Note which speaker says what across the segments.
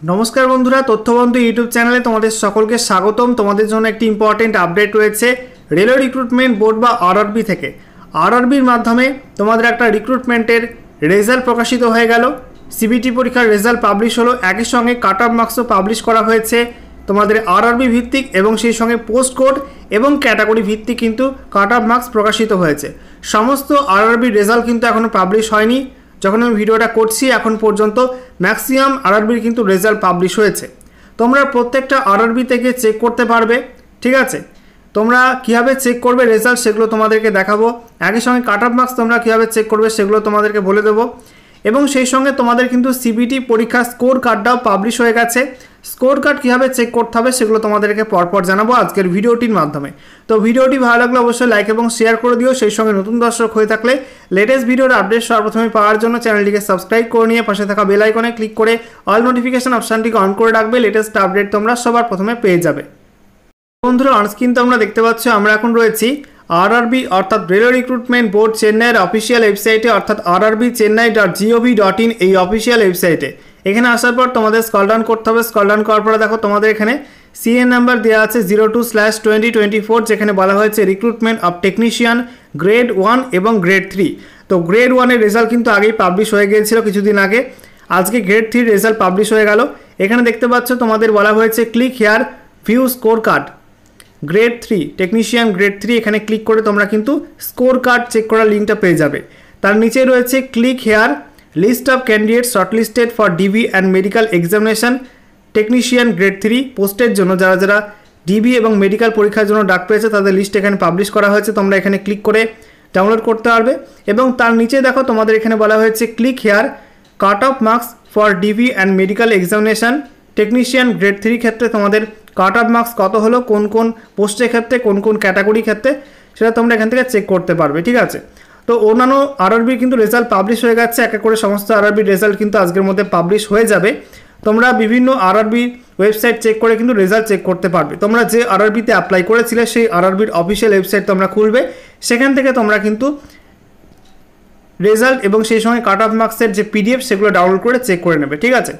Speaker 1: नमस्कार बंधुरा तथ्यबंधु यूट्यूब चैनले तुम्हारे सकलके स्वागतम। तुम्हारे जोन्नो एकटी इम्पोर्टेंट अपडेट रयेछे रेलवे रिक्रुटमेंट बोर्ड बा आरआरबी थेके। आरआरबिर माध्यमे तुम्हादेर एकटा रिक्रुटमेंटेर रेजाल्ट प्रकाशित हये गेल। सीबीटी परीक्षार रेजाल्ट पाब्लिश हलो, एकई संगे काट अफ मार्क्सও पाब्लिश करा हयेछे तुम्हादेर आरआरबी भित्तिक एवं सेई संगे पोस्ट कोड एवं कैटागरि भित्तिक किन्तु काट अफ मार्क्स प्रकाशित हयेछे। समस्त आरआरबी रेजाल्ट किन्तु एखोनो पाब्लिश हयनि। যখন আমি ভিডিওটা করছি এখন পর্যন্ত ম্যাক্সিমাম আরআরবির কিন্তু রেজাল্ট পাবলিশ হয়েছে। তোমরা প্রত্যেকটা আরআরবি থেকে চেক করতে পারবে, ঠিক আছে। তোমরা কিভাবে চেক করবে রেজাল্ট সেগুলো তোমাদেরকে দেখাবো। একই সঙ্গে কাট অফ মার্কস তোমরা কিভাবে চেক করবে সেগুলো তোমাদেরকে বলে দেবো এবং সেই সঙ্গে তোমাদের কিন্তু সিবিটি পরীক্ষার স্কোর কার্ডটাও পাবলিশ হয়ে গেছে। স্কোর কার্ড কীভাবে চেক করতে হবে সেগুলো তোমাদেরকে পরপর জানাবো আজকের ভিডিওটির মাধ্যমে। তো ভিডিওটি ভালো লাগলে অবশ্যই লাইক এবং শেয়ার করে দিও। সেই সঙ্গে নতুন দর্শক হয়ে থাকলে লেটেস্ট ভিডিওর আপডেট সর্বপ্রথমে পাওয়ার জন্য চ্যানেলটিকে সাবস্ক্রাইব করে নিয়ে পাশে থাকা বেল আইকনে ক্লিক করে অল নোটিফিকেশন অপশানটিকে অন করে রাখবে। লেটেস্ট আপডেট তোমরা সবার প্রথমে পেয়ে যাবে। বন্ধুরা অনস্ক্রিন তোমরা দেখতে পাচ্ছ আমরা এখন রয়েছি आरआरबी अर्थात railway recruitment board Chennai official वेबसाइटे अर्थात rrbchennai.gov.in এই অফিশিয়াল ওয়েবসাইটে। এখানে আসার পর তোমাদের স্ক্রল ডাউন করতে হবে। স্ক্রল ডাউন করার পরে দেখো তোমাদের এখানে সিএন নাম্বার দেওয়া আছে 02/2024 যেখানে বলা হয়েছে রিক্রুটমেন্ট অফ টেকনিশিয়ান গ্রেড 1 এবং গ্রেড 3। তো গ্রেড 1 এর রেজাল্ট কিন্তু আগেই পাবলিশ হয়ে গিয়েছিল কিছুদিন আগে। আজকে গ্রেড 3 রেজাল্ট পাবলিশ হয়ে গেল। এখানে দেখতে পাচ্ছ তোমাদের বলা হয়েছে click here view score card grade 3 technician grade 3। এখানে ক্লিক করে তোমরা কিন্তু স্কোর কার্ড চেক করার লিঙ্কটা পেয়ে যাবে। তার নিচে রয়েছে click here list of candidate shortlisted for DV and medical examination technician grade 3 পোস্টের জন্য যারা যারা ডিবি এবং মেডিকেল পরীক্ষার জন্য ডাক পেয়েছে তাদের লিস্ট এখানে পাবলিশ করা হয়েছে। তোমরা এখানে ক্লিক করে ডাউনলোড করতে পারবে এবং তার নিচে দেখো তোমাদের এখানে বলা হয়েছে click here cut off marks for DV and medical examination technician grade 3 ক্ষেত্রে তোমাদের কাট অফ মার্কস কত হলো, কোন কোন পোস্টের ক্ষেত্রে, কোন কোন ক্যাটাগরি ক্ষেত্রে সেটা তোমরা এখান থেকে চেক করতে পারবে, ঠিক আছে। তো অন্যান্য আরআরবির কিন্তু রেজাল্ট পাবলিশ হয়ে গেছে। এক এক করে সমস্ত আরআরবির রেজাল্ট কিন্তু আজকের মধ্যে পাবলিশ হয়ে যাবে। তোমরা বিভিন্ন আরআরবি ওয়েবসাইট চেক করে কিন্তু রেজাল্ট চেক করতে পারবে। তোমরা যে আরআরবিতে অ্যাপ্লাই করেছিলে সেই আরআরবির অফিশিয়াল ওয়েবসাইট তোমরা খুলবে, সেখান থেকে তোমরা কিন্তু রেজাল্ট এবং সেই সঙ্গে কাট অফ মার্কসের যে পিডিএফ সেগুলো ডাউনলোড করে চেক করে নেবে, ঠিক আছে।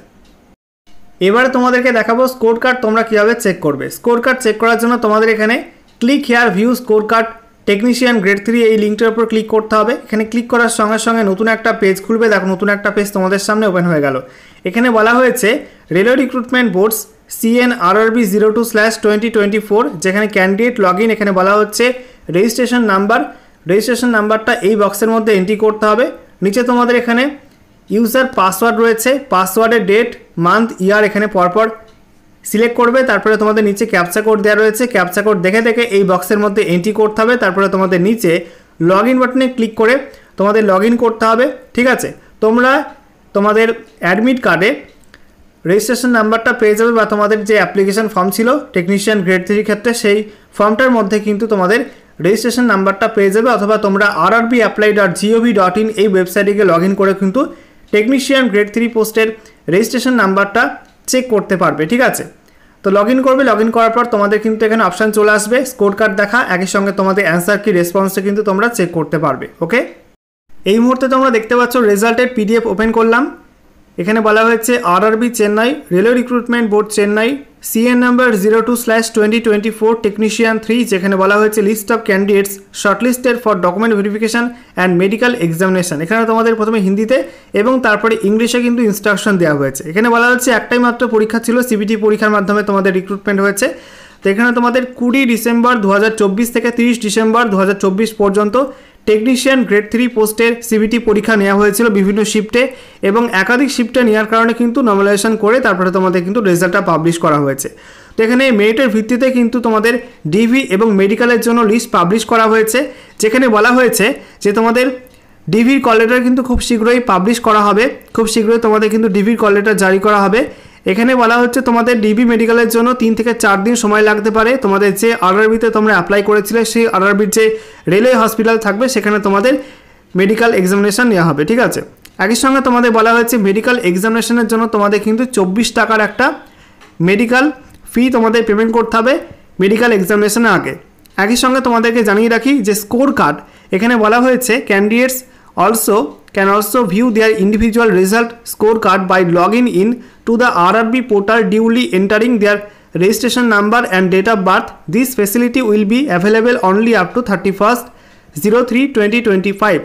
Speaker 1: এবারে তোমাদেরকে দেখাবো স্কোর কার্ড তোমরা কীভাবে চেক করবে। স্কোর কার্ড চেক করার জন্য তোমাদের এখানে click here view score card technician grade 3 এই লিঙ্কটার উপর ক্লিক করতে হবে। এখানে ক্লিক করার সঙ্গে সঙ্গে নতুন একটা পেজ খুলবে। দেখো নতুন একটা পেজ তোমাদের সামনে ওপেন হয়ে গেল। এখানে বলা হয়েছে railway recruitment boards CN RRB 02/2024 যেখানে ক্যান্ডিডেট লগ ইন। এখানে বলা হচ্ছে রেজিস্ট্রেশন নাম্বারটা এই বক্সের মধ্যে এন্ট্রি করতে হবে। নিচে তোমাদের এখানে ইউজার পাসওয়ার্ড রয়েছে, পাসওয়ার্ডের ডেট মান্থ ইয়ার এখানে পরপর সিলেক্ট করবে। তারপরে তোমাদের নিচে ক্যাপচা কোড দেওয়া রয়েছে, ক্যাপচা কোড দেখে দেখে এই বক্সের মধ্যে এন্ট্রি করতে হবে। তারপরে তোমাদের নিচে লগ ইন বাটনে ক্লিক করে তোমাদের লগ ইন করতে হবে, ঠিক আছে। তোমরা তোমাদের অ্যাডমিট কার্ডে রেজিস্ট্রেশন নাম্বারটা পেয়ে যাবে বা তোমাদের যে অ্যাপ্লিকেশন ফর্ম ছিল টেকনিশিয়ান গ্রেড 3 ক্ষেত্রে সেই ফর্মটার মধ্যে কিন্তু তোমাদের রেজিস্ট্রেশন নাম্বারটা পেয়ে যাবে। অথবা তোমরা rrbapply.gov.in এই ওয়েবসাইটে লগ ইন করে কিন্তু টেকনিশিয়ান গ্রেড 3 পোস্টের রেজিস্ট্রেশন নাম্বারটা চেক করতে পারবে, ঠিক আছে। তো লগ ইন করবে। লগ ইন করার পর তোমাদের কিন্তু এখানে অপশান চলে আসবে স্কোর কার্ড দেখা, একই সঙ্গে তোমাদের অ্যান্সার কি রেসপন্সটা কিন্তু তোমরা চেক করতে পারবে, ওকে। এই মুহূর্তে তোমরা দেখতে পাচ্ছ রেজাল্টের পিডিএফ ওপেন করলাম। এখানে বলা হয়েছে RRB Chennai railway recruitment board Chennai CN number 02/2024 technician 3 যেখানে বলা হয়েছে list of candidates shortlisted for document verification and medical examination. এখানে তোমাদের প্রথমে হিন্দিতে এবং তারপরে ইংলিশে কিন্তু ইনস্ট্রাকশন দেওয়া হয়েছে। এখানে বলা হচ্ছে একটাই মাত্র পরীক্ষা ছিল, সিবিটি পরীক্ষার মাধ্যমে তোমাদের রিক্রুটমেন্ট হয়েছে। তো এখানে তোমাদের 20 ডিসেম্বর 2024 থেকে 30 ডিসেম্বর 2024 পর্যন্ত টেকনিশিয়ান গ্রেড 3 পোস্টের সিবিটি পরীক্ষা নেওয়া হয়েছিল বিভিন্ন শিফটে এবং একাধিক শিফটে নেওয়ার কারণে কিন্তু নর্মালাইজেশন করে তারপরে তোমাদের কিন্তু রেজাল্টটা পাবলিশ করা হয়েছে। তো এখানে মেরিটের ভিত্তিতে কিন্তু তোমাদের ডিভি এবং মেডিকেলের জন্য লিস্ট পাবলিশ করা হয়েছে, যেখানে বলা হয়েছে যে তোমাদের ডিভির কল লেটার কিন্তু খুব শীঘ্রই পাবলিশ করা হবে, খুব শীঘ্রই তোমাদের কিন্তু ডিভির কল লেটার জারি করা হবে। এখানে বলা হচ্ছে তোমাদের ডিবি মেডিকেলের জন্য 3 থেকে 4 দিন সময় লাগতে পারে। তোমাদের যে আরআরবিতে তোমরা অ্যাপ্লাই করেছিলে সেই আরআরবির যে রেলওয়ে হসপিটাল থাকবে সেখানে তোমাদের মেডিকেল এক্সামিনেশন নেওয়া হবে, ঠিক আছে। একই সঙ্গে তোমাদের বলা হয়েছে মেডিকেল এক্সামিনেশনের জন্য তোমাদের কিন্তু 24 টাকার একটা মেডিকেল ফি তোমাদের পেমেন্ট করতে হবে মেডিকেল এক্সামিনেশনের আগে। একই সঙ্গে তোমাদেরকে জানিয়ে রাখি যে স্কোর কার্ড এখানে বলা হয়েছে candidates also can also view their individual result scorecard by logging in to the RRB portal duly entering their registration number and date of birth. This facility will be available only up to 31/03/2025.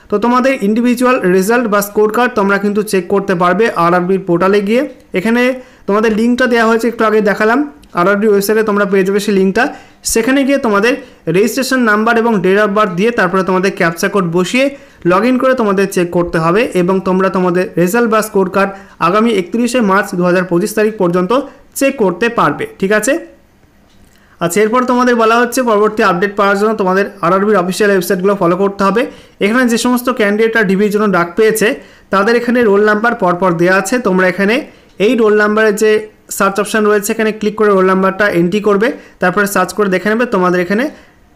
Speaker 1: তো তোমাদের individual result বা score card তোমরা কিন্তু check করতে পারবে আরআরবির পোর্টালে গিয়ে। এখানে তোমাদের লিঙ্কটা দেওয়া হয়েছে, একটু আগে দেখালাম, আরআরবি ওয়েবসাইটে তোমরা পেয়ে যাবে সেই লিঙ্কটা। সেখানে গিয়ে তোমাদের রেজিস্ট্রেশন নাম্বার এবং ডেট অফ বার্থ দিয়ে তারপরে তোমাদের ক্যাপচা কোড বসিয়ে লগ ইন করে তোমাদের চেক করতে হবে এবং তোমরা তোমাদের রেজাল্ট বা স্কোর কার্ড আগামী 31শে মার্চ 2025 তারিখ পর্যন্ত চেক করতে পারবে। ঠিক আছে, আচ্ছা, এরপর তোমাদের বলা হচ্ছে পরবর্তী আপডেট পাওয়ার জন্য তোমাদের আরআরবির অফিসিয়াল ওয়েবসাইটগুলো ফলো করতে হবে। এখানে যে সমস্ত ক্যান্ডিডেটরা ডিভির জন্য ডাক পেয়েছে তাদের এখানে রোল নাম্বার পরপর দেওয়া আছে। তোমরা এখানে এই রোল নাম্বারের যে সার্চ অপশান রয়েছে এখানে ক্লিক করে রোল নাম্বারটা এন্ট্রি করবে, তারপরে সার্চ করে দেখে নেবে তোমাদের এখানে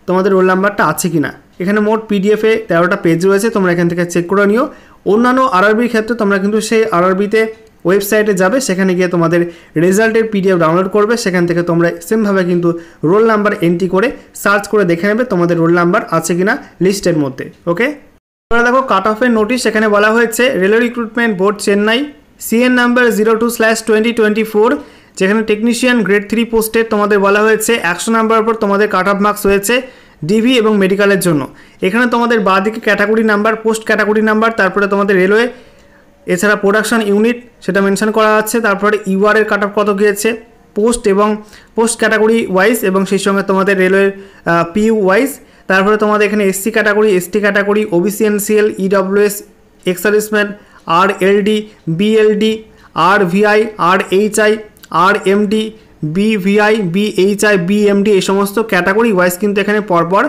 Speaker 1: তোমাদের রোল নাম্বারটা আছে কিনা। এখানে মোট পিডিএফে 13টা পেজ রয়েছে, তোমরা এখান থেকে চেক করে নিও। অন্যান্য আরআরবির ক্ষেত্রে তোমরা কিন্তু সেই আরআরবিতে ওয়েবসাইটে যাবে, সেখানে গিয়ে তোমাদের রেজাল্টের পিডিএফ ডাউনলোড করবে, সেখান থেকে তোমরা সেমভাবে কিন্তু রোল নাম্বার এন্ট্রি করে সার্চ করে দেখে নেবে তোমাদের রোল নাম্বার আছে কিনা লিস্টের মধ্যে। ওকে, এবার দেখো কাট অফের নোটিশ। সেখানে বলা হয়েছে railway recruitment board Chennai CN number 02/2024, যেখানে টেকনিশিয়ান গ্রেড 3 পোস্টের তোমাদের বলা হয়েছে 100 নাম্বারের উপর তোমাদের কাট অফ মার্কস হয়েছে ডিভি এবং মেডিকেলের জন্য। এখানে তোমাদের বাঁদিকে category number, post category number, তারপরে তোমাদের রেলওয়ে, এছাড়া প্রোডাকশন ইউনিট সেটা মেনশন করা আছে, তারপরে ইউআরের কাট অফ কত গিয়েছে পোস্ট এবং পোস্ট ক্যাটাগরি ওয়াইজ এবং সেই সঙ্গে তোমাদের রেলওয়ের পিইউ ওয়াইজ। তারপরে তোমাদের এখানে SC category, ST category, OBC NCL, EWS, ex serviceman, RLD, BLD, RVI, RHI, RMD, BVI, BHI, BMD এই সমস্ত ক্যাটাগরি ওয়াইজ কিন্তু এখানে পরপর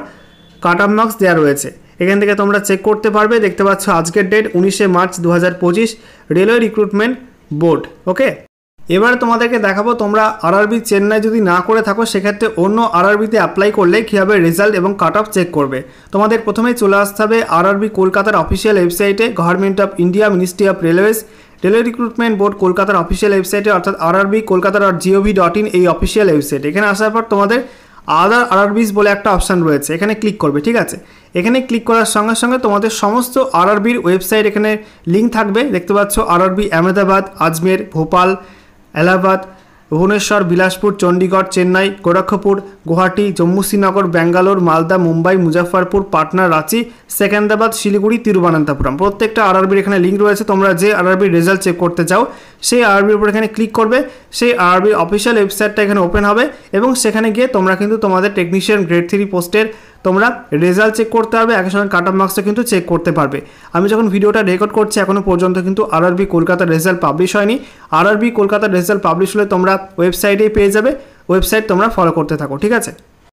Speaker 1: কাট অফ মার্কস দেওয়া রয়েছে। এখান থেকে তোমরা চেক করতে পারবে। দেখতে পাচ্ছ আজকের ডেট 19শে March 2025, railway recruitment board. Okay, এবার তোমাদেরকে দেখাবো তোমরা আরআরবি চেন্নাই যদি না করে থাকো সেক্ষেত্রে অন্য আরআরবিতে অ্যাপ্লাই করলে কীভাবে রেজাল্ট এবং কাট অফ চেক করবে। তোমাদের প্রথমেই চলে আসতে হবে আরআরবি কলকাতার অফিসিয়াল ওয়েবসাইটে, government of India, ministry of railways, railway recruitment board কলকাতার অফিসিয়াল ওয়েবসাইটে, অর্থাৎ rrb.kolkata.gov.in এই অফিসিয়াল ওয়েবসাইট। এখানে আসার পর তোমাদের আদার আরআরবিস বলে একটা অপশান রয়েছে, এখানে ক্লিক করবে। ঠিক আছে, এখানে ক্লিক করার সঙ্গে সঙ্গে তোমাদের সমস্ত আরআরবির ওয়েবসাইট এখানে লিঙ্ক থাকবে। দেখতে পাচ্ছ আরআরবি আহমেদাবাদ, আজমের, ভোপাল, এলাহাবাদ, ভুবনেশ্বর, বিলাসপুর, চণ্ডীগড়, চেন্নাই, গোরক্ষপুর, গুয়াহাটি, জম্মু শ্রীনগর, ব্যাঙ্গালোর, মালদা, মুম্বাই, মুজাফরপুর, পাটনা, রাঁচি, সেকেন্দ্রাবাদ, শিলিগুড়ি, তিরুবনন্তপুরম। প্রত্যেকটা আরআরবির এখানে লিঙ্ক রয়েছে। তোমরা যে আরআরবির রেজাল্ট চেক করতে চাও সেই আরআরবির উপর এখানে ক্লিক করবে, সেই আরআরবির অফিসিয়াল ওয়েবসাইটটা এখানে ওপেন হবে এবং সেখানে গিয়ে তোমরা কিন্তু তোমাদের টেকনিশিয়ান গ্রেড 3 পোস্টের তোমরা রেজাল্ট চেক করতে পারবে, একই সঙ্গে কাট অফ মার্কসটা কিন্তু চেক করতে পারবে। আমি যখন ভিডিওটা রেকর্ড করছি এখনও পর্যন্ত কিন্তু আরআরবি কলকাতার রেজাল্ট পাবলিশ হয়নি। আরআরবি কলকাতার রেজাল্ট পাবলিশ হলে তোমরা ওয়েবসাইটেই পেয়ে যাবে, ওয়েবসাইট তোমরা ফলো করতে থাকো। ঠিক আছে।